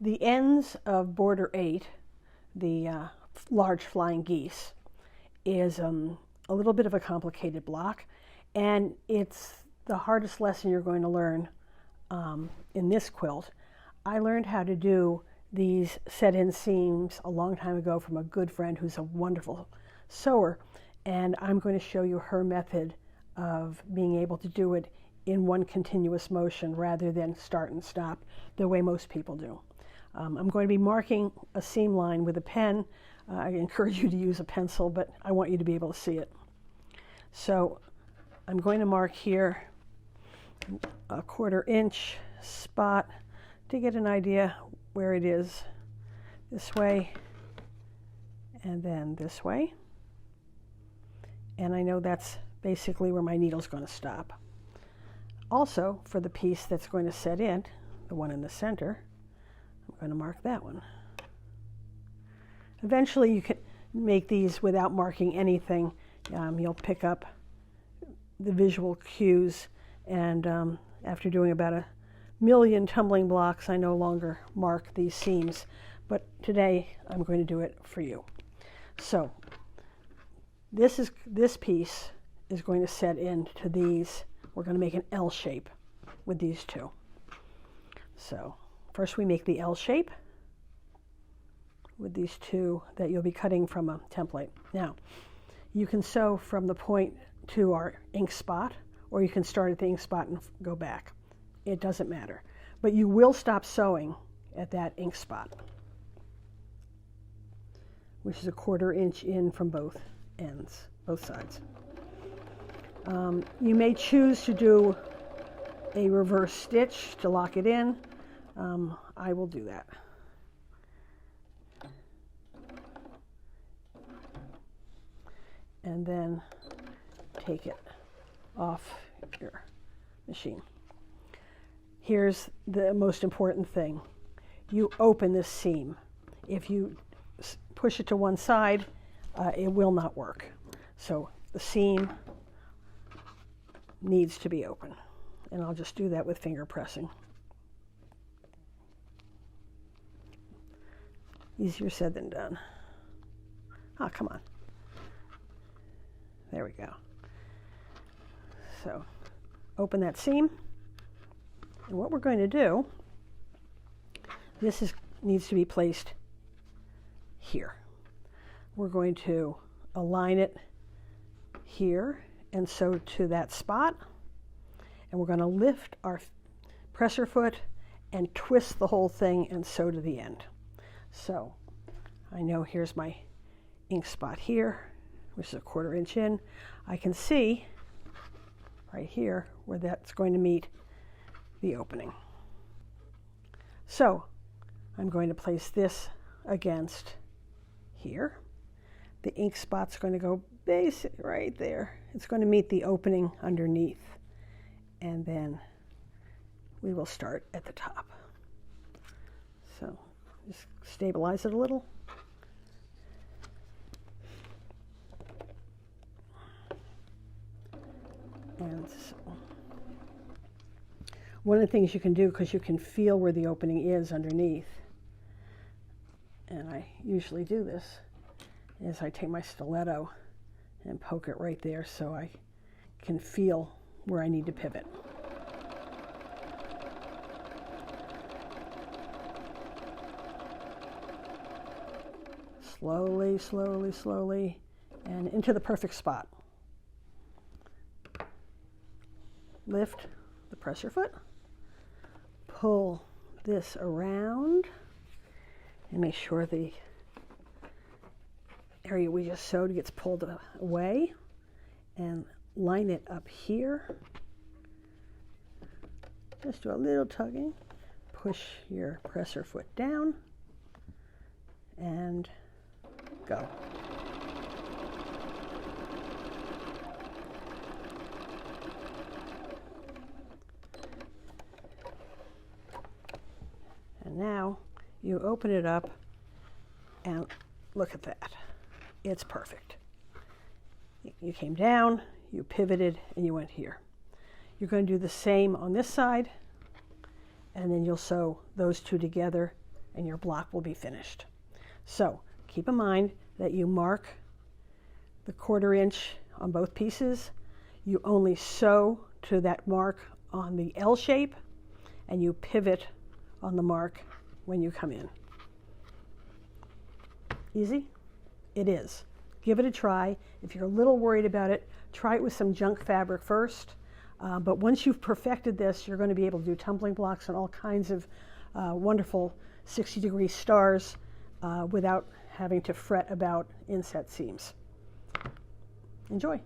The ends of border 8, the large flying geese, is a little bit of a complicated block, and it's the hardest lesson you're going to learn in this quilt. I learned how to do these set-in seams a long time ago from a good friend who's a wonderful sewer, and I'm going to show you her method of being able to do it in one continuous motion rather than start and stop the way most people do. I'm going to be marking a seam line with a pen. I encourage you to use a pencil, but I want you to be able to see it. So I'm going to mark here a 1/4 inch spot to get an idea where it is, this way and then this way. And I know that's basically where my needle's going to stop. Also, for the piece that's going to set in, the one in the center, I'm going to mark that one. Eventually you can make these without marking anything. You'll pick up the visual cues, and after doing about 1,000,000 tumbling blocks, I no longer mark these seams, but today I'm going to do it for you. So this piece is going to set into these. We're going to make an L shape with these two. So first we make the L shape with these two that you'll be cutting from a template. Now, you can sew from the point to our ink spot, or you can start at the ink spot and go back. It doesn't matter. But you will stop sewing at that ink spot, which is a 1/4 inch in from both ends, both sides. You may choose to do a reverse stitch to lock it in. I will do that. And then take it off your machine. Here's the most important thing. You open this seam. If you push it to one side, it will not work. So the seam needs to be open. And I'll just do that with finger pressing. Easier said than done. Ah, come on. There we go. So open that seam. And what we're going to do, needs to be placed here. We're going to align it here and sew to that spot. And we're going to lift our presser foot and twist the whole thing and sew to the end. So I know here's my ink spot here, which is a 1/4 inch in. I can see right here where that's going to meet the opening. So I'm going to place this against here. The ink spot's going to go basic right there. It's going to meet the opening underneath. And then we will start at the top. So just stabilize it a little. And so one of the things you can do, because you can feel where the opening is underneath, and I usually do this, is I take my stiletto and poke it right there so I can feel where I need to pivot. Slowly, slowly, slowly, and into the perfect spot. Lift the presser foot, pull this around, and make sure the area we just sewed gets pulled away, and line it up here. Just do a little tugging, push your presser foot down, and go. And now you open it up and look at that. It's perfect. You came down, you pivoted, and you went here. You're going to do the same on this side, and then you'll sew those two together and your block will be finished. So keep in mind that you mark the 1/4 inch on both pieces. You only sew to that mark on the L shape, and you pivot on the mark when you come in. Easy? It is. Give it a try. If you're a little worried about it, try it with some junk fabric first. But once you've perfected this, you're going to be able to do tumbling blocks and all kinds of wonderful 60-degree stars without having to fret about inset seams. Enjoy.